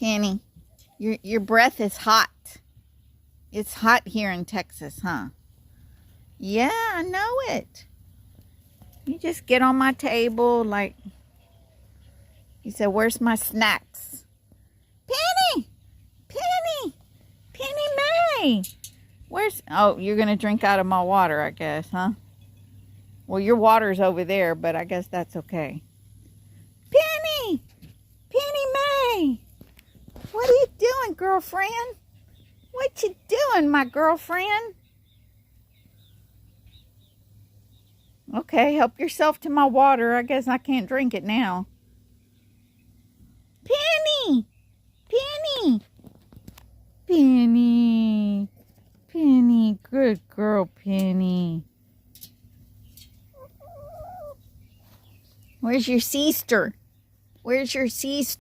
Penny, your breath is hot. It's hot here in Texas, huh? Yeah, I know it. You just get on my table like you said, where's my snacks? Penny! Penny! Penny May! Oh, you're going to drink out of my water, I guess, huh? Well, your water's over there, but I guess that's okay. Penny! Penny May! What are you doing, girlfriend? What you doing, my girlfriend? Okay, help yourself to my water. I guess I can't drink it now. Penny! Penny! Penny! Penny, good girl, Penny. Where's your sister? Where's your sister?